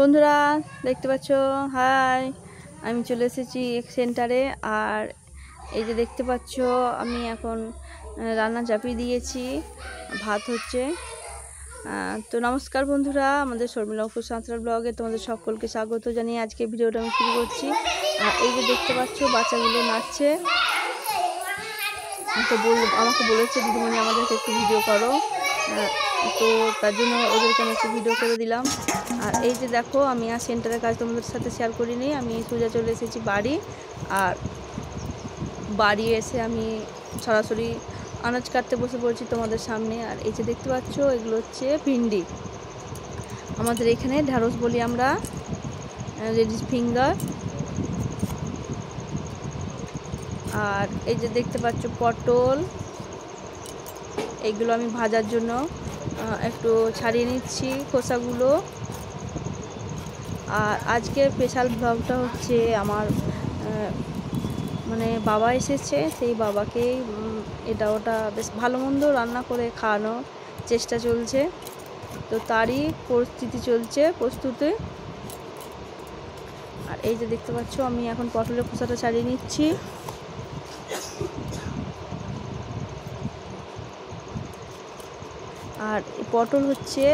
বন্ধুরা দেখতে পাচ্ছ, হাই, আমি চলে এসেছি এক সেন্টারে। আর এই যে দেখতে পাচ্ছ, আমি এখন রান্না চাপিয়ে দিয়েছি, ভাত হচ্ছে। তো নমস্কার বন্ধুরা, আমাদের শর্মিলা অঙ্কুশ সাঁতরা ব্লগে তোমাদের সকলকে স্বাগত জানিয়ে আজকে ভিডিওটা আমি শুরু করছি। আর এই যে দেখতে পাচ্ছ, বাচ্চাগুলো নাচছে। তো আমাকে বলেছে দিদিমণি আমাদেরকে একটু ভিডিও করো, তো তার জন্য ওদেরকে আমি একটু ভিডিও করে দিলাম। আর এই যে দেখো, আমি আর সেন্টারের কাজ তোমাদের সাথে শেয়ার করিনি, আমি সোজা চলে এসেছি বাড়ি। আর বাড়ি এসে আমি সরাসরি আনাজ কাটতে বসে পড়েছি তোমাদের সামনে। আর এই যে দেখতে পাচ্ছ, এগুলো হচ্ছে ভিন্ডি, আমাদের এখানে ঢ্যাঁড়স বলি আমরা, লেডিস ফিঙ্গার। আর এই যে দেখতে পাচ্ছ পটল, এইগুলো আমি ভাজার জন্য একটু ছাড়িয়ে নিচ্ছি খোসাগুলো। আর আজকের স্পেশাল ব্লগটা হচ্ছে আমার মানে বাবা এসেছে, সেই বাবাকেই এটা ওটা বেশ ভালো মন্দ রান্না করে খাওয়ানোর চেষ্টা চলছে। তো তারই পরিস্থিতি চলছে, প্রস্তুতি। আর এই যে দেখতে পাচ্ছ, আমি এখন পটলের খোসাটা ছাড়িয়ে নিচ্ছি। আর পটল হচ্ছে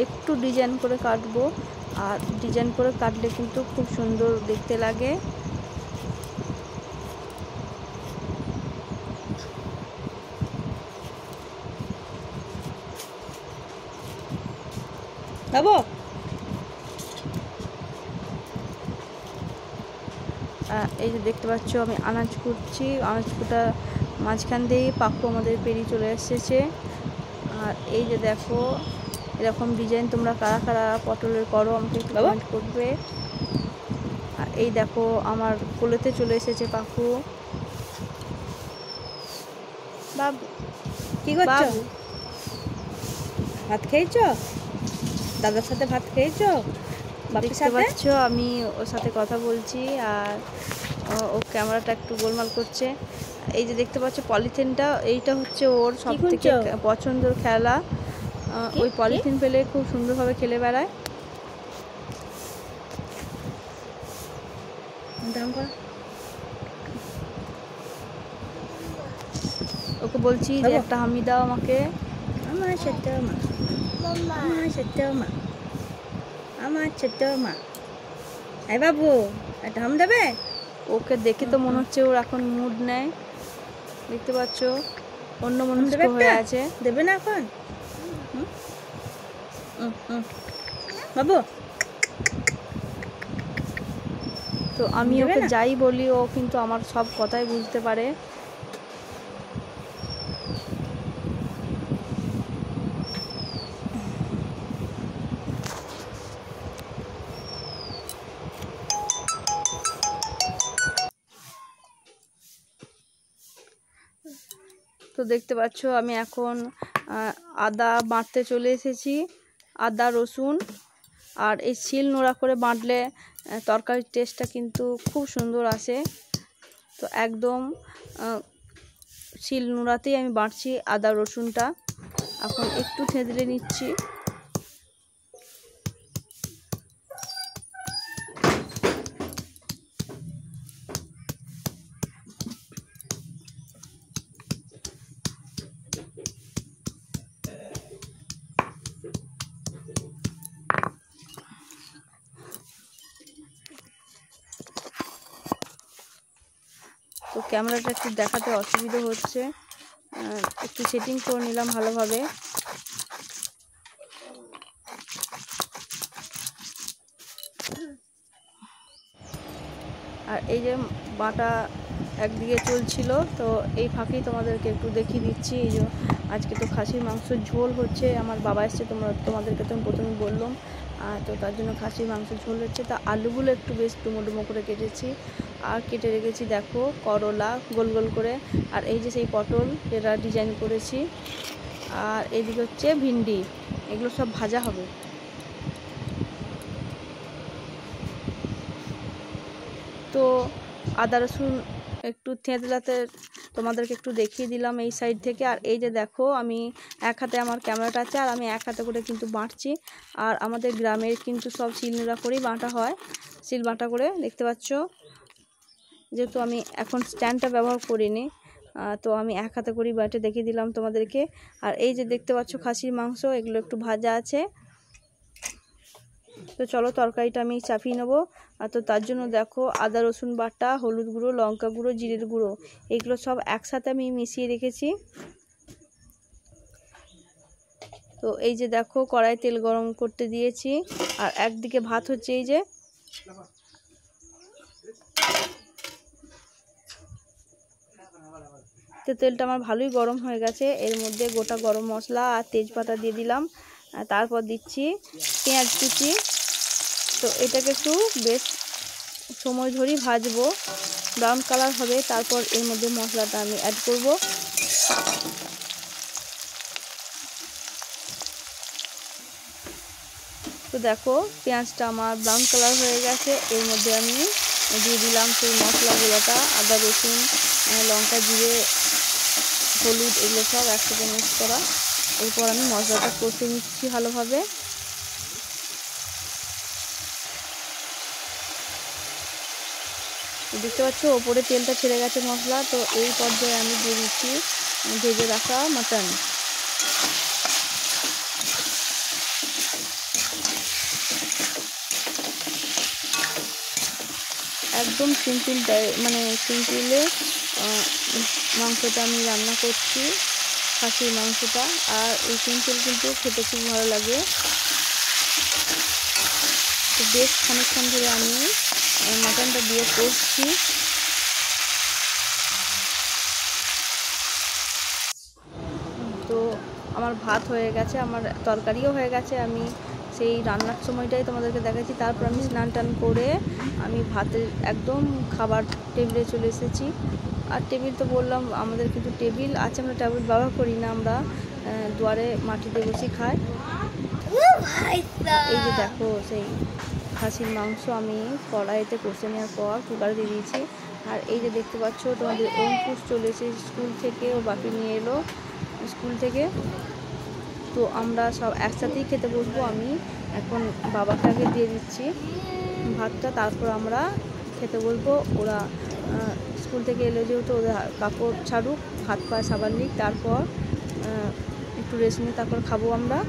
একটু ডিজাইন করে কাটবো, আর ডিজাইন করে কাটলে কিন্তু খুব সুন্দর দেখতে লাগে। বাবু, এই যে দেখতে পাচ্ছ, আমি আনাজ কুটছি। আনাজ কুটা মাঝখান দিয়েই পাপ্পু আমাদের পেরিয়ে চলে এসেছে। আর এই যে দেখো, এরকম ডিজাইন তোমরা কারা কারা পটলের করো আমাকে একটু কমেন্ট করবে। আর এই দেখো, আমার কোলেতে চলে এসেছে পাপ্পু। বাবু কি করছো? ভাত খেয়েছো? দাদার সাথে ভাত খেয়েছো? দেখতে পাচ্ছ, আমি ওর সাথে কথা বলছি। আর ও ক্যামেরাটা একটু গোলমাল করছে। এই যে দেখতে পাচ্ছ পলিথিনটা, এইটা হচ্ছে ওর সব থেকে পছন্দের খেলা। ওই পলিথিন পেলে খুব সুন্দরভাবে খেলে বেড়ায়। ওকে বলছি যে একটা হামি দাও আমাকে। আমার ছোট মা, আমার ছোট মা, আমার ছোট মা। এই বাবু, একটা হাম দেবে? ওকে দেখে তো মনে হচ্ছে ওর এখন মুড নেয়। দেখতে পাচ্ছ, অন্য মনস্ক হয়ে আছে। দেবে না এখন? বাবু, তো আমি ওকে যাই বলি, ও কিন্তু আমার সব কথাই বুঝতে পারে। তো দেখতে পাচ্ছ, আমি এখন আদা বাটতে চলে এসেছি। আদা, রসুন, আর এই শিল নোড়া করে বাটলে তরকারির টেস্টটা কিন্তু খুব সুন্দর আসে। তো একদম শিল নোড়াতেই আমি বাটছি আদা রসুনটা। এখন একটু থেঁতলে নিচ্ছি। তো ক্যামেরাটা একটু দেখাতে অসুবিধা হচ্ছে, একটু সেটিং করে নিলাম ভালোভাবে। আর এই যে বাটা একদিকে চলছিল, তো এই ফাঁকেই তোমাদেরকে একটু দেখিয়ে দিচ্ছি। এই যে আজকে তো খাসির মাংসের ঝোল হচ্ছে, আমার বাবা এসছে, তোমাদেরকে তো আমি প্রথমে বললাম। তো তার জন্য খাসির মাংসের ঝোল হচ্ছে। তা আলুগুলো একটু বেশ ডুমো ডুমো করে কেটেছি, আর কেটে রেখেছি দেখো করলা গোল গোল করে। আর এই যে সেই পটল, যেটা ডিজাইন করেছি। আর এদিকে হচ্ছে ভিন্ডি, এগুলো সব ভাজা হবে। তো আদা রসুন একটু থেঁতলাতে তোমাদেরকে একটু দেখিয়ে দিলাম এই সাইড থেকে। আর এই যে দেখো আমি এক হাতে আমার ক্যামেরাটা আছে আর আমি এক হাতে করে কিন্তু বাঁটছি। আর আমাদের গ্রামের কিন্তু সব শিলনোড়া করেই বাঁটা হয়, শিল বাঁটা করে, দেখতে পাচ্ছ। যেহেতু আমি এখন স্ট্যান্ডটা ব্যবহার করিনি, তো আমি এক হাতে করেই বাটে দেখিয়ে দিলাম তোমাদেরকে। আর এই যে দেখতে পাচ্ছ খাসির মাংস, এগুলো একটু ভাজা আছে। তো চলো তরকারিটা আমি চাপিয়ে নেবো। তো তার জন্য দেখো আদা রসুন বাটা, হলুদ গুঁড়ো, লঙ্কা গুঁড়ো, জিরের গুঁড়ো, এগুলো সব একসাথে আমি মিশিয়ে রেখেছি। তো এই যে দেখো কড়াই তেল গরম করতে দিয়েছি আর একদিকে ভাত হচ্ছে। এই যে তো তেলটা আমার ভালোই গরম হয়ে গেছে। এর মধ্যে গোটা গরম মশলা আর তেজপাতা দিয়ে দিলাম। তারপর দিচ্ছি পেঁয়াজ কুচি। তো এটাকে একটু বেশ সময় ধরেই ভাজবো, ব্রাউন কালার হবে। তারপর এর মধ্যে মশলাটা আমি অ্যাড করব। তো দেখো পেঁয়াজটা আমার ব্রাউন কালার হয়ে গেছে। এর মধ্যে আমি দিয়ে দিলাম সেই মশলাগুলোটা, আদা রসুন লঙ্কা জিরে হলুদ, এগুলো সব একসাথে মিক্স করা। এরপর আমি মশলাটা কষে নিচ্ছি ভালোভাবে। দেখতে পাচ্ছ ওপরে তেলটা ছেড়ে গেছে মশলা। তো এই পর্যায়ে আমি দিয়ে দিচ্ছি ভেজে রাখা মাটন। একদম সিম্পলে মাংসটা আমি রান্না করছি, খাসির মাংসটা। আর এই সিম্পল কিন্তু খেতে খুব ভালো লাগে। তো বেশ খানিকক্ষণ ধরে আমি মাটনটা দিয়ে কষছি। তো আমার ভাত হয়ে গেছে, আমার তরকারিও হয়ে গেছে। আমি সেই রান্নার সময়টাই তোমাদেরকে দেখাচ্ছি। তারপর আমি স্নান টান করে আমি ভাতের একদম খাবার টেবিলে চলে এসেছি। আর টেবিল তো বললাম আমাদের কিন্তু টেবিল আছে, আমরা টেবিল ব্যবহার করি না, আমরা দুয়ারে মাটিতে বসে খাই। এই যে দেখো সেই খাসির মাংস আমি কড়াইতে কষে নেওয়ার পর কুকারে দিয়ে দিয়েছি। আর এই যে দেখতে পাচ্ছ তোমাদের অঙ্কুশ চলে এসে স্কুল থেকে, ও বাপি নিয়ে এলো স্কুল থেকে। তো আমরা সব একসাথেই খেতে বসবো। আমি এখন বাবাকে আগে দিয়ে দিচ্ছি ভাতটা, তারপর আমরা খেতে বসবো। ওরা স্কুল থেকে এলো যেহেতু, ওদের কাপড় ছাড়ুক, হাত পায়ে সাবান নিক, তারপর একটু রেস্ট নিয়ে তারপর খাবো আমরা।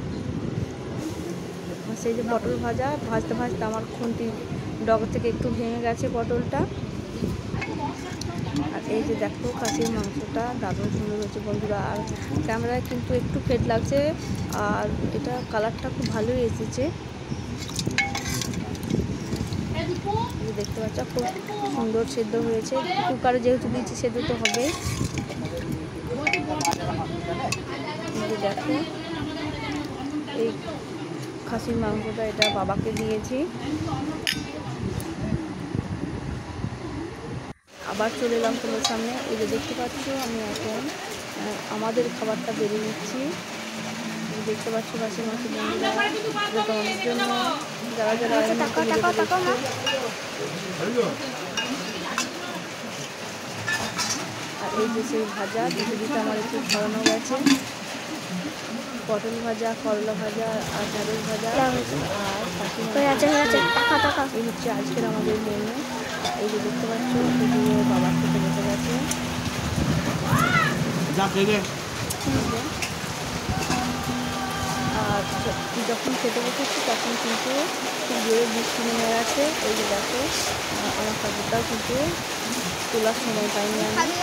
সেই যে পটল ভাজতে ভাজতে আমার খুন্তি ডগা থেকে একটু ভেঙে গেছে পটলটা। আর এই যে দেখো খাসির মাংসটা দারুণ সুন্দর হয়েছে বন্ধুরা। আর ক্যামেরায় কিন্তু একটু ফেড লাগছে, আর এটা কালারটা খুব ভালোই এসেছে। দেখতে পাচ্ছ খুব সুন্দর সেদ্ধ হয়েছে। কুকারে যেহেতু দিয়েছি সেদ্ধ তো হবে। দেখো এই খাসির মাংসটা এটা বাবাকে দিয়েছি। আবার চলে এলাম তোমার সামনে। এই যে দেখতে পাচ্ছ আমি এখন আমাদের খাবারটা বেরিয়ে নিচ্ছি। দেখতে পাচ্ছ খাসির মাংস বন্ধুরা, তোমাদের জন্য যারা যারা আর এই যে সেই ভাজা দিতে দিতে আমার একটু ধরানো গেছে। পটল ভাজা, করলা ভাজা আর ঢেঁড়স ভাজা আর খাসির মাংস। এই হচ্ছে আজকের আমাদের মেনু। এই যে দেখতে পাচ্ছ এদিকে বাবার খেতে বসে গেছে। আর যখন খেতে বসেছি তখন কিন্তু খুব জোরে বৃষ্টি নেমে গেছে। এই যে দেখো আমার খাবারটাও কিন্তু তোলার সময় পাইনি আমি,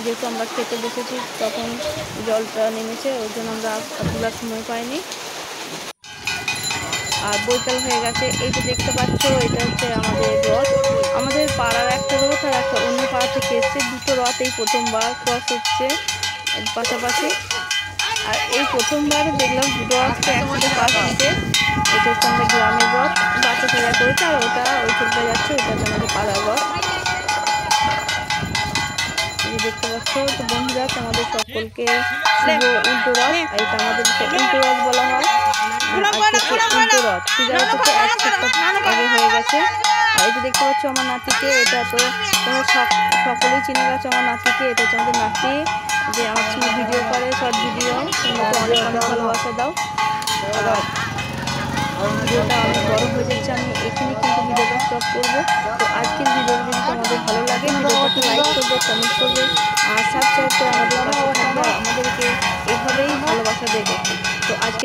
যেহেতু আমরা খেতে বসেছি তখন জলটা নেমেছে, ওই জন্য আমরা তোলার সময় পাইনি। আর বৈকাল হয়ে গেছে। এই যে দেখতে পাচ্ছ এটা হচ্ছে আমাদের রথ, আমাদের পাড়ার একটা রথ আর একটা অন্য পাড়া থেকে এসছে। দুটো রথ এই প্রথমবার ক্রস হচ্ছে পাশাপাশি। আর এই প্রথমবার দেখলাম দুটো রথকে একসাথে পাশ হচ্ছে। এটা হচ্ছে আমাদের গ্রামের রথ, বাচ্চা ছেলেরা করেছে। আর ওটা ওই ছেলেটা যাচ্ছে, ওটা হচ্ছে আমাদের পাড়ার রথ। দেখতে পাচ্ছ তো বন্ধুরা, আমাদের সকলকে শুভ উল্টো রথ। এটা আমাদের উল্টো রথ বলা হয়। আজকে উল্টো রথ, পূজার থেকে 1 সপ্তাহ আগে হয়ে গেছে। আর এই যে দেখতে পাচ্ছ আমার নাতিকে, এটা তো তোমরা সকলেই চিনে গেছো আমার নাতিকে। এটা হচ্ছে আমাদের নাতি, যে আমার সঙ্গে ভিডিও করে, শর্ট ভিডিও। তোমরা তো অনেক অনেক ভালোবাসা দাও। ভিডিওটা অনেক বড় হয়ে যাচ্ছে, আমি এখানে কিন্তু ভিডিওটা স্টপ করবো। তো আজকের ভিডিওটা যদি তোমাদের ভালো লাগে, ভিডিওটাকে লাইক করবে, কমেন্ট করবে আর সাবস্ক্রাইব করে আমাদের পাশে থাকবে, আমাদেরকে এভাবেই ভালোবাসা দেবে। তো আজকে